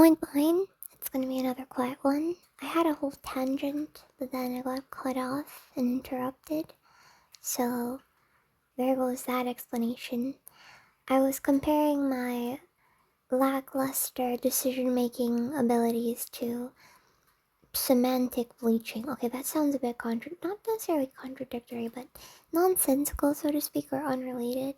like mine, it's gonna be another quiet one. I had a whole tangent, but then I got cut off and interrupted. So, there goes that explanation. I was comparing my lackluster decision-making abilities to semantic bleaching. Okay, that sounds a bit not necessarily contradictory, but nonsensical, so to speak, or unrelated.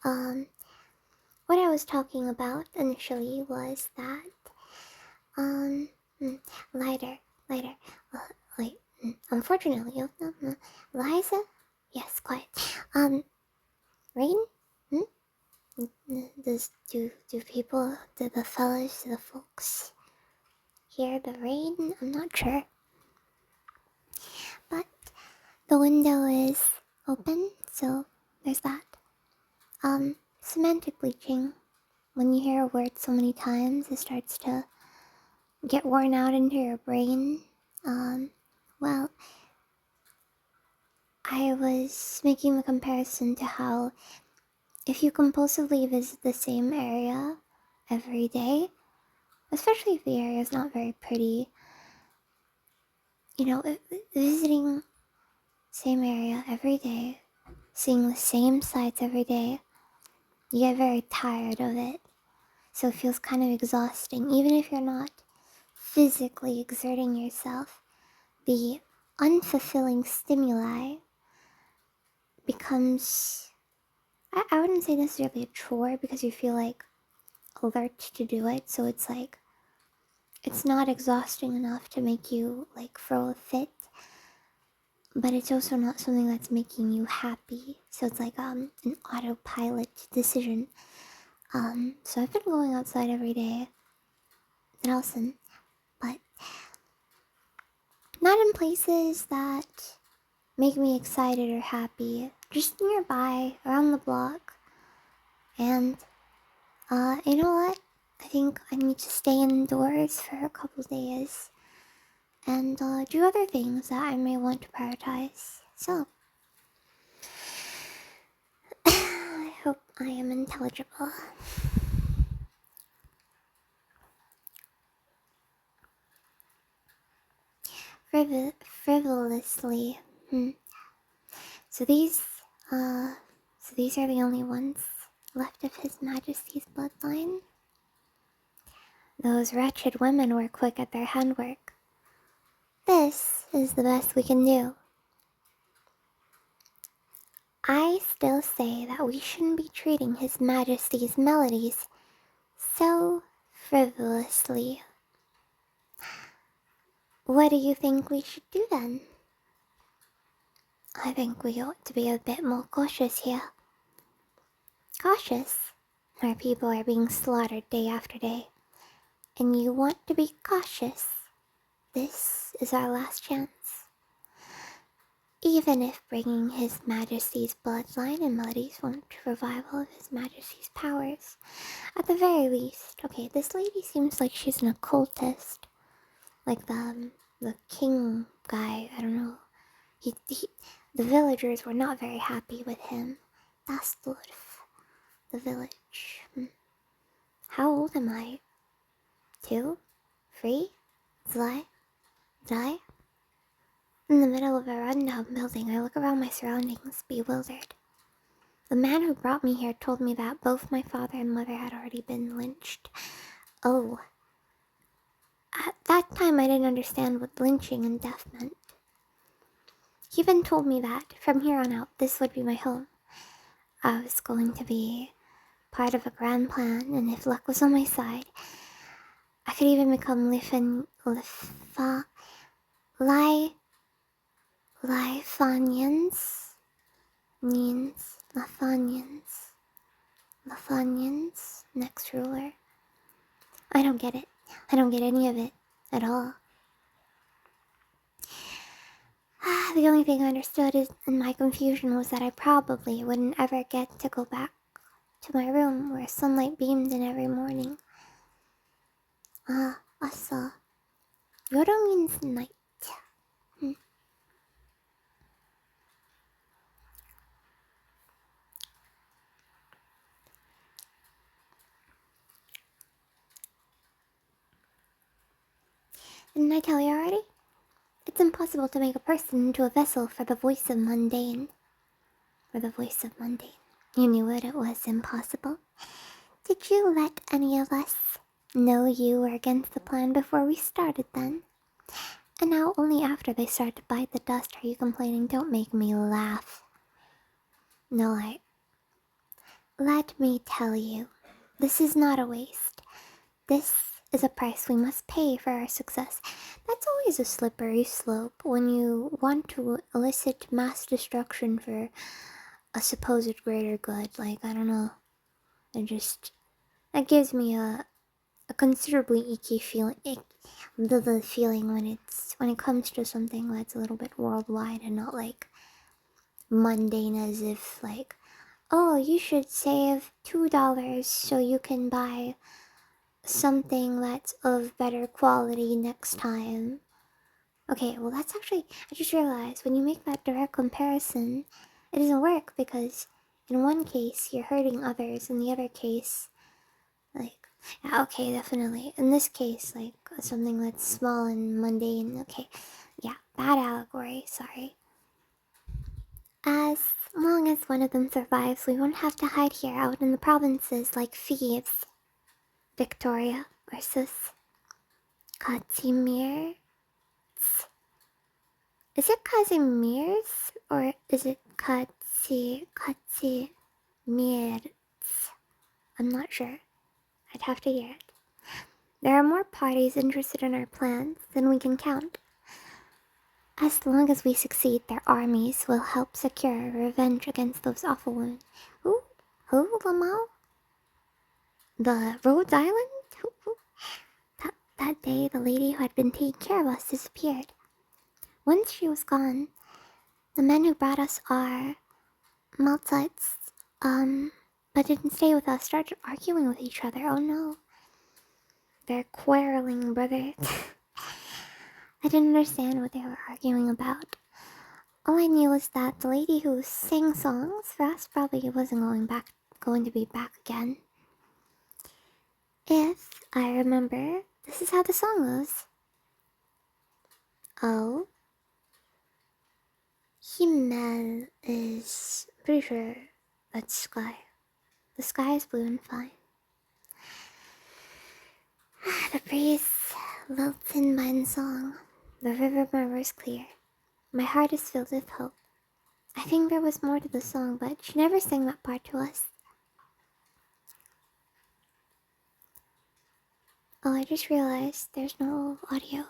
What I was talking about initially was that, um, lighter, wait, unfortunately, Liza? Yes, quiet. Rain? Do people, do the fellas, do the folks hear the rain? I'm not sure. But the window is open, so there's that. Semantic bleaching. When you hear a word so many times, it starts to get worn out into your brain. Well, I was making the comparison to how if you compulsively visit the same area every day, especially if the area is not very pretty, visiting same area every day, seeing the same sights every day, you get very tired of it. So it feels kind of exhausting, even if you're not physically exerting yourself. The unfulfilling stimuli becomes, I wouldn't say necessarily a chore because you feel like alert to do it, so it's like, it's not exhausting enough to make you like throw a fit, but it's also not something that's making you happy, so it's like an autopilot decision. So I've been going outside every day, Nelson, but not in places that make me excited or happy, just nearby, around the block. And, you know what? I think I need to stay indoors for a couple days and do other things that I may want to prioritize. So, I hope I am intelligible. Frivolously. So these are the only ones left of His Majesty's bloodline. Those wretched women were quick at their handwork. This is the best we can do. I still say that we shouldn't be treating His Majesty's melodies so frivolously. What do you think we should do then? I think we ought to be a bit more cautious here. Cautious? Our people are being slaughtered day after day. And you want to be cautious. This is our last chance. Even if bringing His Majesty's bloodline and melodies won't revival of His Majesty's powers, at the very least, okay, this lady seems like she's an occultist. Like the king guy, I don't know. The villagers were not very happy with him. Dasturf, the village. How old am I? 2? 3? Zly? Die? In the middle of a rundown building, I look around my surroundings, bewildered. The man who brought me here told me that both my father and mother had already been lynched. Oh. At that time, I didn't understand what lynching and death meant. He even told me that, from here on out, this would be my home. I was going to be part of a grand plan, and if luck was on my side, I could even become Lifanians. Lafanians, next ruler. I don't get it. I don't get any of it at all. The only thing I understood in my confusion was that I probably wouldn't ever get to go back to my room where sunlight beamed in every morning. Asa. Yoro means night. Didn't I tell you already? It's impossible to make a person into a vessel for the voice of mundane. For the voice of mundane. You knew it was impossible. Did you let any of us know you were against the plan before we started then? And now only after they start to bite the dust are you complaining? Don't make me laugh. No, Let me tell you, this is not a waste. This is a price we must pay for our success. That's always a slippery slope when you want to elicit mass destruction for a supposed greater good. Like, I don't know. That gives me a considerably icky feeling. The feeling when it comes to something that's a little bit worldwide and not like mundane, as if like, oh, you should save $2 so you can buy something that's of better quality next time. Okay, well that's actually, I just realized when you make that direct comparison, it doesn't work because in one case you're hurting others, in the other case, like, yeah, okay, definitely. In this case, like something that's small and mundane, okay, yeah, bad allegory, sorry. As long as one of them survives, we won't have to hide here out in the provinces like thieves. Victoria versus Kazimir. Is it Kazimier's or is it Kazimir's? I'm not sure. I'd have to hear it. There are more parties interested in our plans than we can count. As long as we succeed, their armies will help secure revenge against those awful women. Who, Lamau? The Rhodes Island? Who? That day, the lady who had been taking care of us disappeared. Once she was gone, the men who brought us our Malzites, but didn't stay with us, started arguing with each other. Oh no. They're quarreling brothers. I didn't understand what they were arguing about. All I knew was that the lady who sang songs for us probably wasn't going to be back again. If I remember, this is how the song goes. Oh. Himmel is pretty sure that's sky. The sky is blue and fine. The breeze lilts in my song. The river murmurs clear. My heart is filled with hope. I think there was more to the song, but she never sang that part to us. Oh, I just realized there's no audio.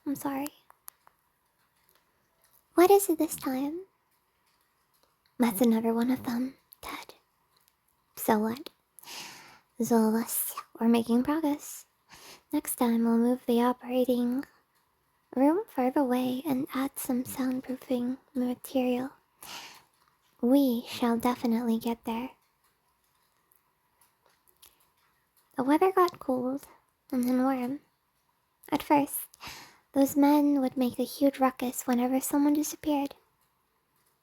I'm sorry. What is it this time? That's another one of them, dead. So what? There's all of us. We're making progress. Next time we'll move the operating room further away and add some soundproofing material. We shall definitely get there. The weather got cold and then warm. At first, those men would make a huge ruckus whenever someone disappeared.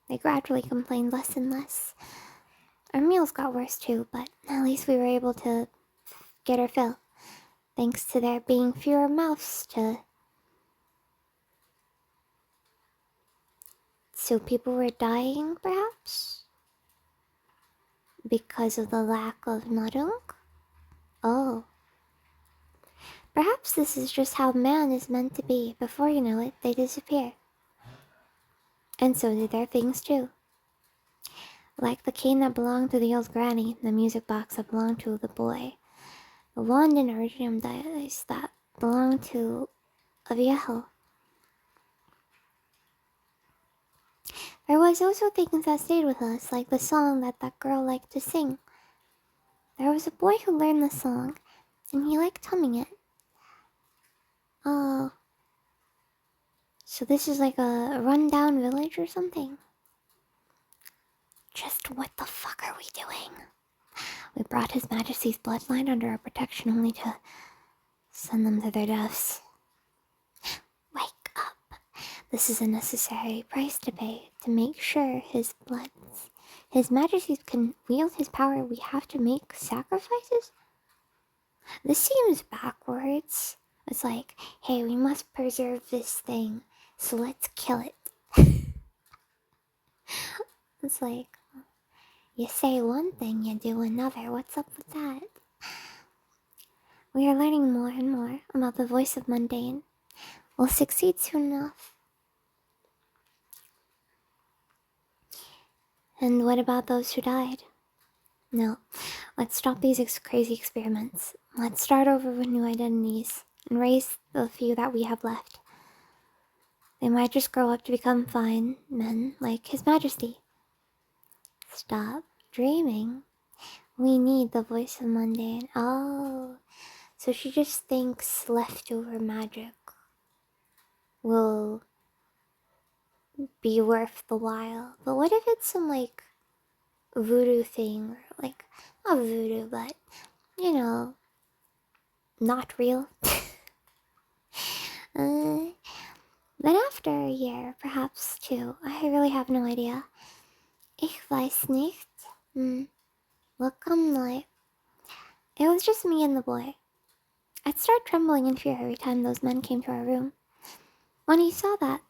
They gradually complained less and less. Our meals got worse too, but at least we were able to get our fill, thanks to there being fewer mouths to... So people were dying, perhaps? Because of the lack of Nahrung? Oh. Perhaps this is just how man is meant to be. Before you know it, they disappear. And so did their things too. Like the cane that belonged to the old granny, the music box that belonged to the boy, the wand and iridium dice that belonged to a viejo. There was also things that stayed with us, like the song that girl liked to sing. There was a boy who learned the song, and he liked humming it. Oh. So this is like a rundown village or something? Just what the fuck are we doing? We brought His Majesty's bloodline under our protection only to send them to their deaths. Wake up. This is a necessary price to pay to make sure His Majesty can wield his power. We have to make sacrifices? This seems backwards. It's it's like, hey, we must preserve this thing, so let's kill it. It's like, you say one thing, you do another. What's up with that? We are learning more and more about the voice of mundane. We'll succeed soon enough. And what about those who died? No, let's stop these crazy experiments. Let's start over with new identities and raise the few that we have left. They might just grow up to become fine men like His Majesty. Stop dreaming. We need the voice of mundane. Oh, so she just thinks leftover magic will be worth the while. But what if it's some like voodoo thing, or like not voodoo, but you know, not real? But after a year, perhaps two, I really have no idea. Ich weiß nicht. Welcome, like. It was just me and the boy. I'd start trembling in fear every time those men came to our room. When he saw that,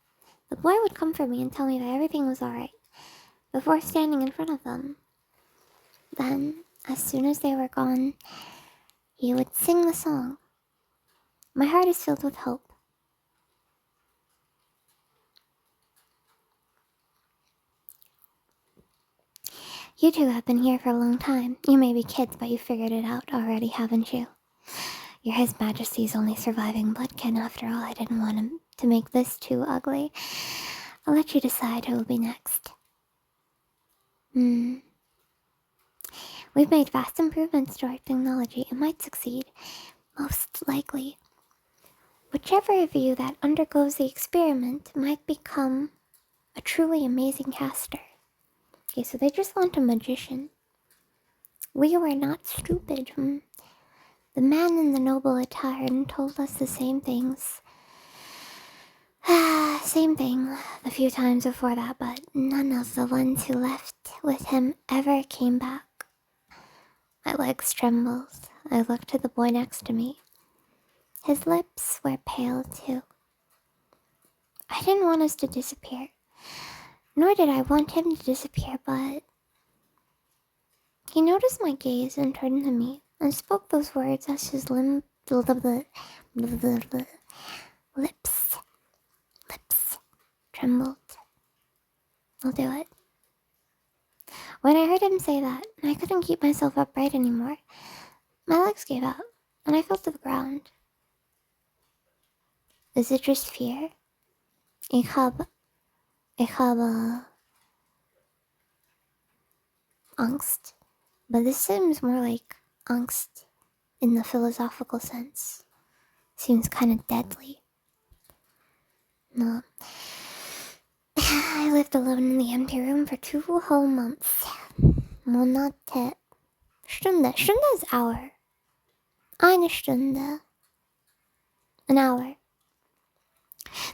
the boy would comfort me and tell me that everything was alright, before standing in front of them. Then, as soon as they were gone, he would sing the song. My heart is filled with hope. You two have been here for a long time. You may be kids, but you figured it out already, haven't you? You're His Majesty's only surviving bloodkin after all. I didn't want him to make this too ugly. I'll let you decide who will be next. We've made vast improvements to our technology. It might succeed. Most likely. Whichever of you that undergoes the experiment might become a truly amazing caster. Okay, so they just want a magician. We were not stupid. The man in the noble attire told us the same things. Same thing the few times before that, but none of the ones who left with him ever came back. My legs trembled. I looked at the boy next to me. His lips were pale too. I didn't want us to disappear. Nor did I want him to disappear, but he noticed my gaze and turned to me and spoke those words as his lips trembled. I'll do it. When I heard him say that, I couldn't keep myself upright anymore. My legs gave out, and I fell to the ground. Is it just fear? Ik heb angst. But this seems more like angst in the philosophical sense. Seems kind of deadly. No. I lived alone in the empty room for 2 whole months. Monate. Stunde. Stunde is hour. Eine Stunde. An hour.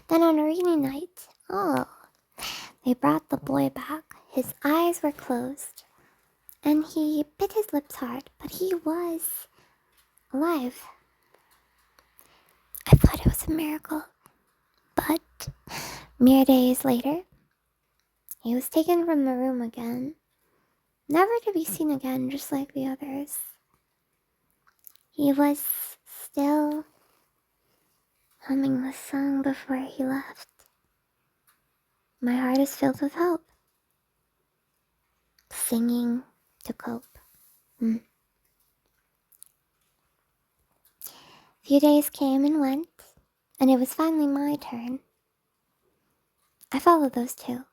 Then on a rainy night, they brought the boy back. His eyes were closed, and he bit his lips hard, but he was alive. I thought it was a miracle, but mere days later, he was taken from the room again, never to be seen again, just like the others. He was still humming the song before he left. My heart is filled with hope. Singing to cope. Few days came and went, and it was finally my turn. I followed those two.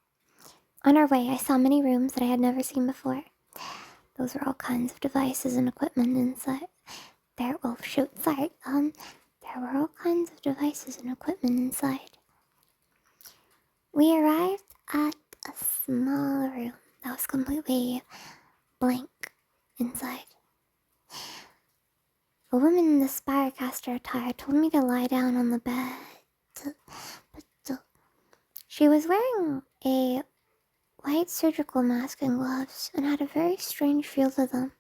On our way, I saw many rooms that I had never seen before. Those were all kinds of devices and equipment inside. There were all kinds of devices and equipment inside. We arrived at a small room that was completely blank inside. A woman in the Spirecaster attire told me to lie down on the bed. But she was wearing a white surgical mask and gloves and had a very strange feel to them.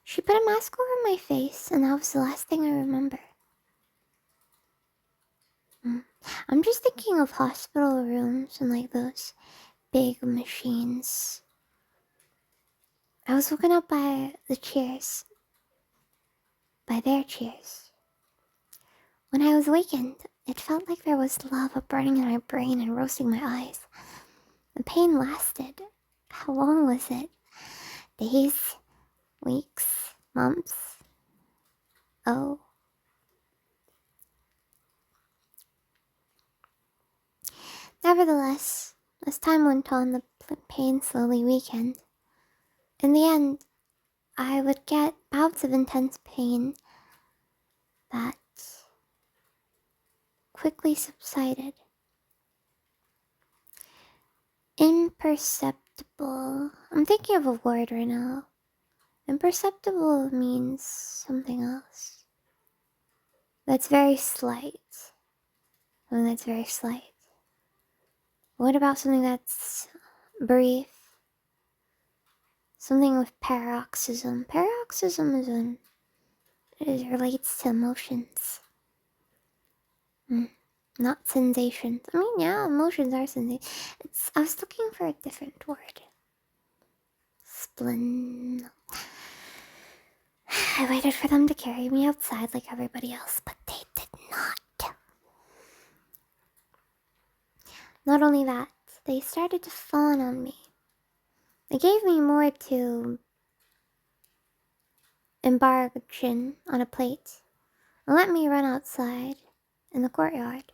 She put a mask over my face, and that was the last thing I remember. I'm just thinking of hospital rooms and like those big machines. I was woken up by the cheers. By their cheers. When I was awakened, it felt like there was lava burning in my brain and roasting my eyes. The pain lasted. How long was it? Days? Weeks? Months? Oh. Nevertheless, as time went on, the pain slowly weakened. In the end, I would get bouts of intense pain that quickly subsided. Imperceptible. I'm thinking of a word right now. Imperceptible means something else. That's very slight. Something that's very slight. What about something that's brief? Something with paroxysm. Paroxysm relates to emotions. Not sensations. I mean, yeah, emotions are sensations. I was looking for a different word. I waited for them to carry me outside like everybody else, but they did not. Not only that, they started to fawn on me. They gave me more to embargation on a plate and let me run outside in the courtyard.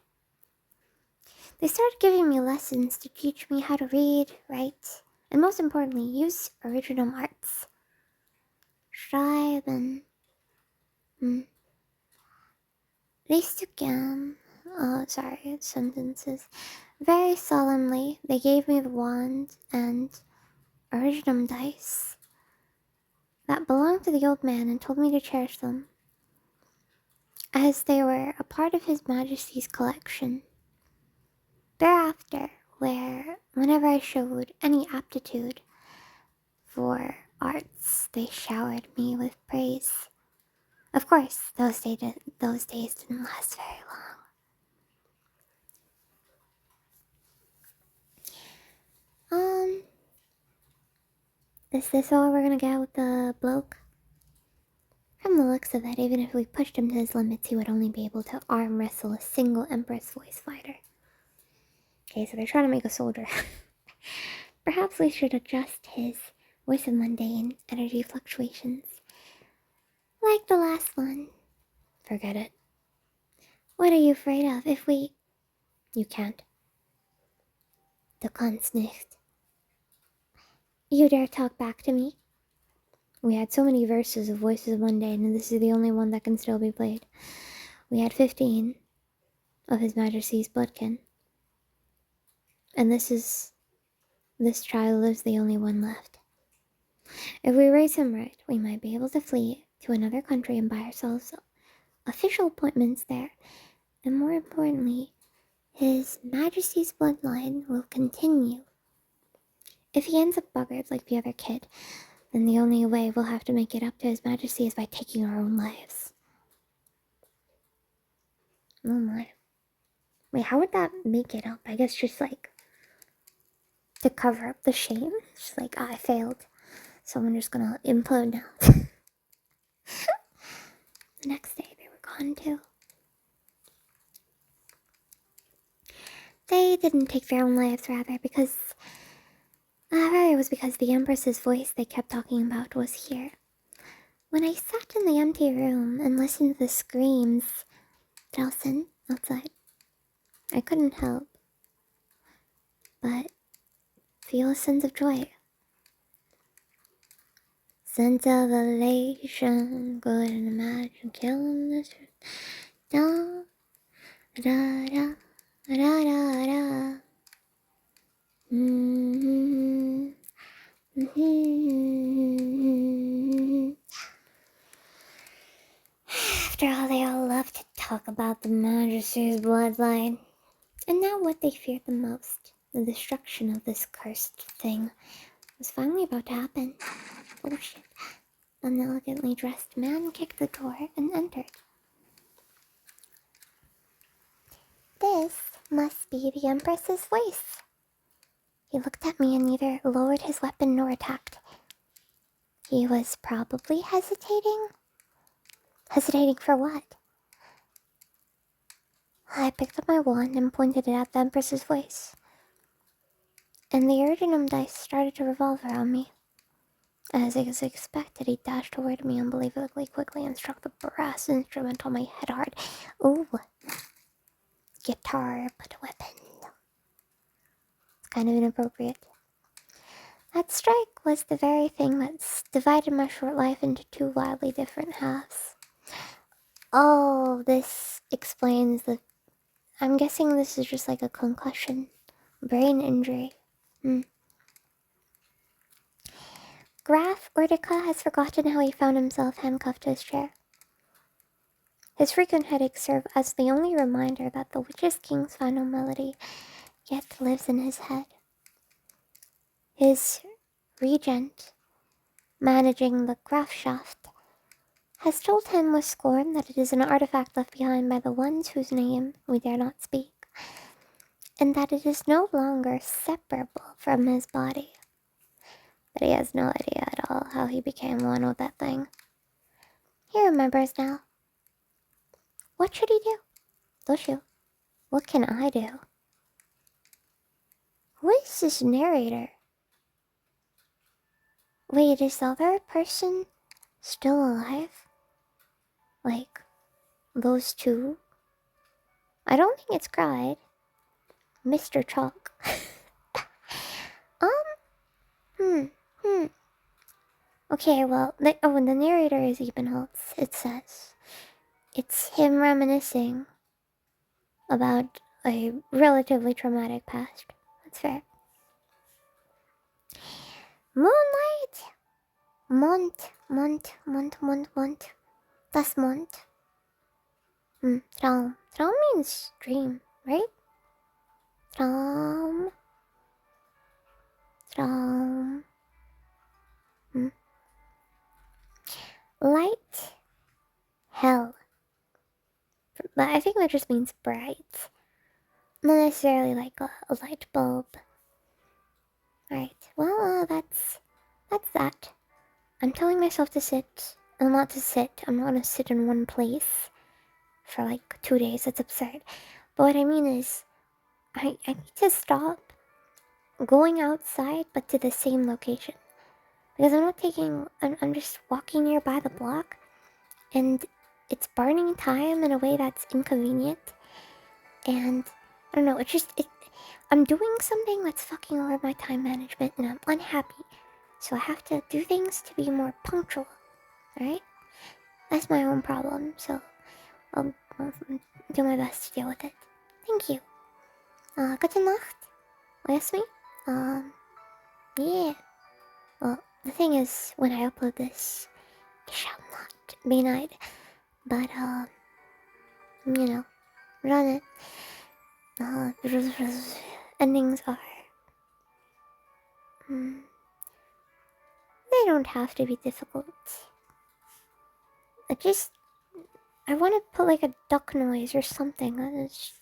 They started giving me lessons to teach me how to read, write, and most importantly, use original arts. Schreiben. Sentences. Very solemnly, they gave me the wand and originum dice that belonged to the old man and told me to cherish them, as they were a part of His Majesty's collection. Thereafter, whenever I showed any aptitude for arts, they showered me with praise. Of course, those days didn't last very long. Is this all we're gonna get with the bloke? From the looks of it, even if we pushed him to his limits, he would only be able to arm wrestle a single Empress voice fighter. Okay, so they're trying to make a soldier. Perhaps we should adjust his voice of mundane energy fluctuations. Like the last one. Forget it. What are you afraid of if we... You can't. Du kannst nicht. You dare talk back to me? We had so many verses of Voices of Mundane, and this is the only one that can still be played. We had 15 of His Majesty's Bloodkin. And this child is the only one left. If we raise him right, we might be able to flee to another country and buy ourselves official appointments there. And more importantly, His Majesty's bloodline will continue. If he ends up buggered like the other kid, then the only way we'll have to make it up to His Majesty is by taking our own lives. Oh my. Wait, how would that make it up? I guess just like to cover up the shame. Just like, I failed. So I'm just gonna implode now. The next day they were gone too. They didn't take their own lives, rather, because... it was because the Empress's voice they kept talking about was here. When I sat in the empty room and listened to the screams, Delson, outside, I couldn't help but feel a sense of joy. Sense of elation, couldn't imagine killing this. Da da da da da da. After all, they all love to talk about the Majesty's bloodline. And now what they feared the most, the destruction of this cursed thing, was finally about to happen. Oh shit. An elegantly dressed man kicked the door and entered. They This must be the Empress's voice. He looked at me and neither lowered his weapon nor attacked. He was probably hesitating. Hesitating for what? I picked up my wand and pointed it at the Empress's voice. And the Iridium dice started to revolve around me. As I expected, he dashed toward me unbelievably quickly and struck the brass instrument on my head hard. Ooh. Guitar, but a weapon. It's kind of inappropriate. That strike was the very thing that divided my short life into two wildly different halves. Oh, this explains the... I'm guessing this is just like a concussion. Brain injury. Graf Ortica has forgotten how he found himself handcuffed to his chair. His frequent headaches serve as the only reminder that the Witch's King's final melody yet lives in his head. His regent, managing the Grafschaft, has told him with scorn that it is an artifact left behind by the ones whose name we dare not speak, and that it is no longer separable from his body. But he has no idea at all how he became one with that thing. He remembers now. What should he do? Don't you? What can I do? Who is this narrator? Wait, is the other person still alive? Like, those two? I don't think it's Cried. Mr. Chalk. Okay, well, the narrator is Ebenholz, it says. It's him reminiscing about a relatively traumatic past. That's fair. Moonlight! Mont. Das Mont. Traum. Traum means dream, right? Traum. Light. Hell. But I think that just means bright. Not necessarily like a light bulb. Alright, well, that's that. I'm telling myself to sit. Well, not to sit. I'm not gonna sit in one place for like 2 days. That's absurd. But what I mean is, I need to stop going outside, but to the same location. Because I'm just walking nearby the block, and it's burning time in a way that's inconvenient. And I don't know, I'm doing something that's fucking over my time management, and I'm unhappy. So I have to do things to be more punctual, alright? That's my own problem, so I'll do my best to deal with it. Thank you. Gute Nacht. Oyasumi? Yeah. Well, the thing is, when I upload this, it shall not be night. But, you know, run it. Endings are... they don't have to be difficult. I want to put like a duck noise or something. It's